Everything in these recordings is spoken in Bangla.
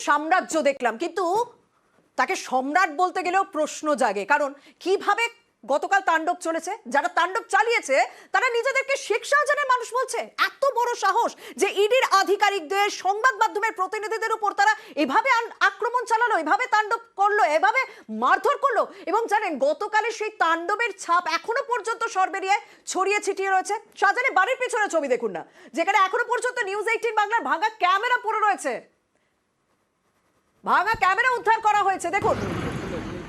সাম্রাজ্য দেখলাম, কিন্তু তাকে সম্রাট বলতে গেলেও প্রশ্ন জাগে। কারণ কিভাবে গতকাল তাণ্ডব চলেছে, যারা তাণ্ডব চালিয়েছে তারা নিজেদেরকে শেখ শাহজাহানের মানুষ বলছে। এত বড় সাহস যে ইডির আধিকারিকদের, সংবাদ মাধ্যমের প্রতিনিধিদের উপর তারা এভাবে আক্রমণ চালালো, এভাবে তাণ্ডব করলো, এভাবে মারধর করলো। এবং জানেন, গতকালের সেই তাণ্ডবের ছাপ এখনো পর্যন্ত সরবেরিয়ায় ছড়িয়ে ছিটিয়ে রয়েছে। শাহজাহানের বাড়ির পিছনে ছবি দেখুন না, যেখানে এখনো পর্যন্ত নিউজ 18 বাংলার ভাঙা ক্যামেরা পড়ে রয়েছে। ভাঙা ক্যামেরা উদ্ধার করা হয়েছে, দেখুন।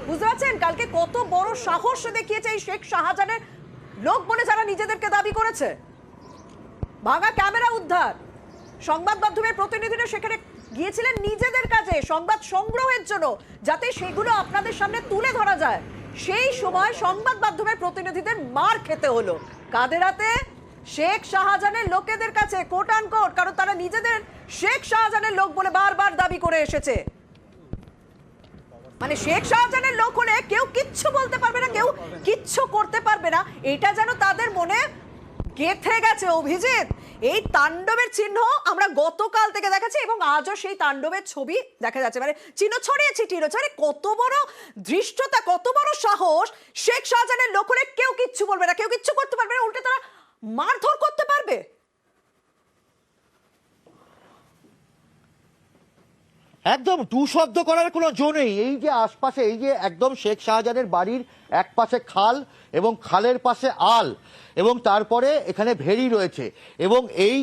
বুঝতে পারছেন কালকে কত বড় সাহস দেখিয়েছে এই শেখ শাহজাহানের লোক বলে যারা নিজেদেরকে দাবি করেছে। ভাঙা ক্যামেরা উদ্ধার, সংবাদ মাধ্যমের প্রতিনিধিরা সেখানে গিয়েছিলেন নিজেদের কাজে, সংবাদ সংগ্রহের জন্য, যাতে সেগুলো আপনাদের সামনে তুলে ধরা যায়। সেই সময় সংবাদ মাধ্যমের প্রতিনিধিদের মার খেতে হলো। কাদের হাতে? শেখ শাহজাহানের লোকেদের কাছে, কোট আনকোট, কারণ তারা নিজেদের শেখ শাহজাহানের লোক বলে বারবার দাবি করে এসেছে। মানে শেখ শাহজাহানের লোক হলে কেউ কিচ্ছু বলতে পারবে না, কেউ কিচ্ছু করতে পারবে না, এটা যেন তাদের মনে গেঁথে গেছে। অভিজিৎ, এই তাণ্ডবের চিহ্ন আমরা গতকাল থেকে দেখাচ্ছি এবং আজও সেই তাণ্ডবের ছবি দেখা যাচ্ছে। মানে চিহ্ন ছড়িয়ে ছিটিয়ে রয়েছে। মানে কত বড় ধৃষ্টতা, কত বড় সাহস! শেখ শাহজাহানের লোক হলে কেউ কিচ্ছু বলবে না, কেউ কিচ্ছু করতে পারবে না, উল্টে তারা মারধর করতে পারবে। একদম টু শব্দ করার কোনো জো নেই। এই যে আশপাশে, এই যে একদম শেখ শাহজাহানের বাড়ির এক পাশে খাল এবং খালের পাশে আল, এবং তারপরে এখানে ভেরি রয়েছে, এবং এই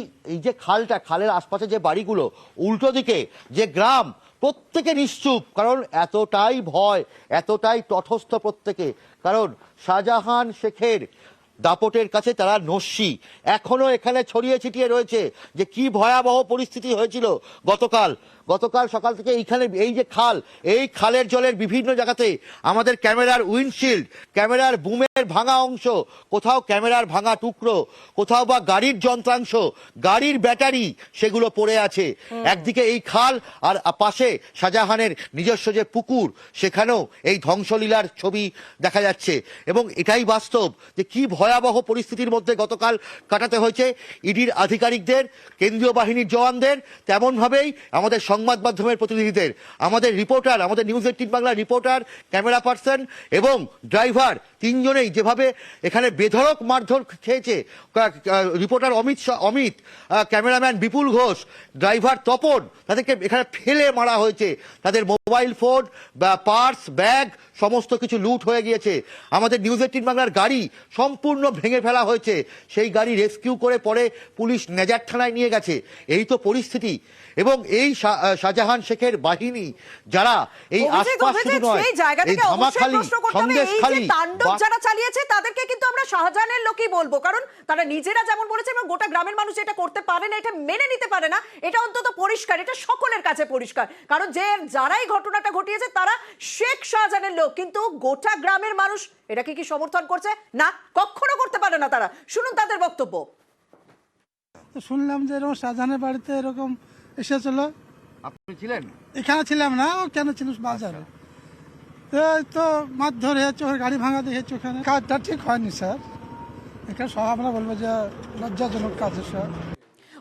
যে খালটা, খালের আশপাশে যে বাড়িগুলো, উল্টো দিকে যে গ্রাম, প্রত্যেকে নিশ্চুপ। কারণ এতটাই ভয়, এতটাই তটস্থ প্রত্যেকে। কারণ শাহজাহান শেখের দাপটের কাছে তারা নস্যি। এখনো এখানে ছড়িয়ে ছিটিয়ে রয়েছে যে কি ভয়াবহ পরিস্থিতি হয়েছিল গতকাল সকাল থেকে। এইখানে এই যে খাল, এই খালের জলের বিভিন্ন জায়গাতে আমাদের ক্যামেরার উইন্ডশিল্ড, ক্যামেরার বুমের ভাঙা অংশ, কোথাও ক্যামেরার ভাঙা টুকরো, কোথাও বা গাড়ির যন্ত্রাংশ, গাড়ির ব্যাটারি, সেগুলো পড়ে আছে। একদিকে এই খাল, আর পাশে শাহজাহানের নিজস্ব যে পুকুর, সেখানেও এই ধ্বংসলীলার ছবি দেখা যাচ্ছে। এবং এটাই বাস্তব যে কি ভয়াবহ পরিস্থিতির মধ্যে গতকাল কাটাতে হয়েছে ইডির আধিকারিকদের, কেন্দ্রীয় বাহিনীর জওয়ানদের, তেমনভাবেই আমাদের সংবাদ মাধ্যমের প্রতিনিধিদের, আমাদের রিপোর্টার, আমাদের নিউজ 18 বাংলার রিপোর্টার, ক্যামেরা পার্সন এবং ড্রাইভার, তিনজনেই যেভাবে এখানে বেধড়ক মারধর খেয়েছে। রিপোর্টার অমিত, ক্যামেরাম্যান বিপুল ঘোষ, ড্রাইভার তপন, তাদেরকে এখানে ফেলে মারা হয়েছে। তাদের মোবাইল ফোন বা পার্স, ব্যাগ, সমস্ত কিছু লুট হয়ে গিয়েছে। আমাদের নিউজ 18 বাংলার গাড়ি সম্পূর্ণ ভেঙে ফেলা হয়েছে। সেই গাড়ি রেস্কিউ করে পরে পুলিশ নেজার থানায় নিয়ে গেছে। এই তো পরিস্থিতি। এবং এই শাহজাহান শেখের বাহিনী, যারা এই আশপাশ শুধু নয়, এই ধামাখালি, সন্দেশখালী তাণ্ডব যারা চালিয়েছে তাদেরকে কিন্তু আমরা শাহজাহানের লোকই বলবো। কারণ তারা নিজেরা যেমন বলেছে এবং গোটা গ্রামের মানুষ এটা করতে পারে না, এটা মেনে নিতে পারে না, এটা অন্তত পরিষ্কার, এটা সকলের কাছে পরিষ্কার। কারণ যারাই ঘটনাটা ঘটিয়েছে তারা শেখ শাহজাহানের লোক, কিন্তু গোটা গ্রামের মানুষ এটাকে কি সমর্থন করছে? না, কখনো করতে পারে না তারা। শুনুন তাদের বক্তব্য। শুনলাম যে এরকম শাহজাহানের বাড়িতে এরকম এসেছিল। আপনি ছিলেন এখানে? ছিলাম না, ও কেন ছিল বাজারে। তো মারধর হয়েছে, ওর গাড়ি ভাঙা দেখেছে ওখানে। কাজটা ঠিক হয়নি স্যার, এখানে সব আমরা বলবো যে লজ্জাজনক কাজ স্যার।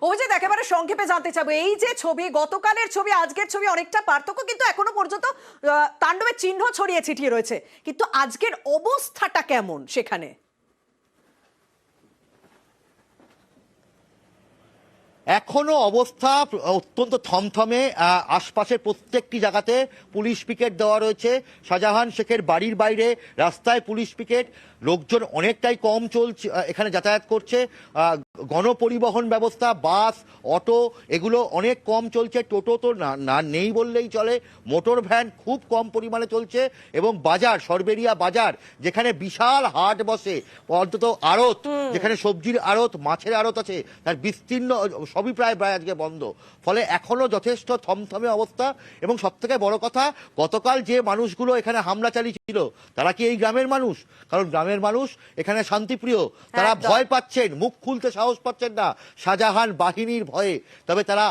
অভিজিৎ, একেবারে সংক্ষেপে জানতে চাবো, এই যে ছবি, গতকালের ছবি আজকের ছবি অনেকটা পার্থক্য, কিন্তু এখনো পর্যন্ত তাণ্ডবের চিহ্ন ছড়িয়ে ছিটিয়ে রয়েছে, কিন্তু আজকের অবস্থাটা কেমন সেখানে? এখনো অবস্থা অত্যন্ত থমথমে। আশপাশের প্রত্যেকটি জায়গাতে পুলিশ পিকেট দেওয়া রয়েছে। শাহজাহান শেখের বাড়ির বাইরে রাস্তায় পুলিশ পিকেট। লোকজন অনেকটাই কম চলছে, এখানে যাতায়াত করছে। গণপরিবহন ব্যবস্থা, বাস, অটো, এগুলো অনেক কম চলছে। টোটো তো না নেই বললেই চলে। মোটর ভ্যান খুব কম পরিমাণে চলছে। এবং বাজার, সরবেরিয়া বাজার, যেখানে বিশাল হাট বসে, অন্তত আড়ত, যেখানে সবজির আড়ত, মাছের আড়ত আছে, তার বিস্তীর্ণ সবই প্রায় আজকে বন্ধ। ফলে এখনো যথেষ্ট থমথমে অবস্থা। এবং সব থেকে বড় কথা, গতকাল যে মানুষগুলো এখানে হামলা চালিয়েছিল তারা কি এই গ্রামের মানুষ? কারণ গ্রামের মানুষ এখানে শান্তিপ্রিয়, তারা ভয় পাচ্ছেন, মুখ খুলতে সাহস পাচ্ছেন না শাহজাহান বাহিনীর ভয়ে। তবে তারা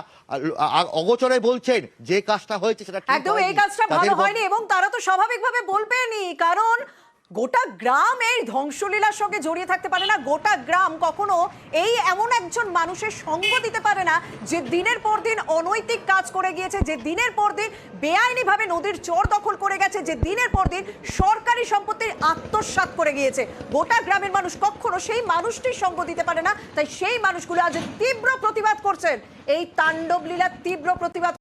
অগোচরে বলছেন যে কাজটা হয়েছে সেটা একদম এই কাজটা ভালো হয়নি, এবং তারা তো স্বাভাবিকভাবে বলবেনই, কারণ গোটা গ্রাম এই ধ্বংসলীলার সঙ্গে জড়িয়ে থাকতে পারে না, গোটা গ্রাম কখনো এই এমন একজন মানুষের সঙ্গ দিতে পারে না যে দিনের পর দিন অনৈতিক কাজ করে গিয়েছে, যে দিনের পর দিন বেআইনিভাবে নদীর চর দখল করে গেছে, যে দিনের পর দিন সরকারি সম্পত্তির আত্মসাৎ করে গিয়েছে। গোটা গ্রামের মানুষ কখনো সেই মানুষটির সঙ্গ দিতে পারে না, তাই সেই মানুষগুলো আজ তীব্র প্রতিবাদ করছেন, এই তাণ্ডব লীলার তীব্র প্রতিবাদ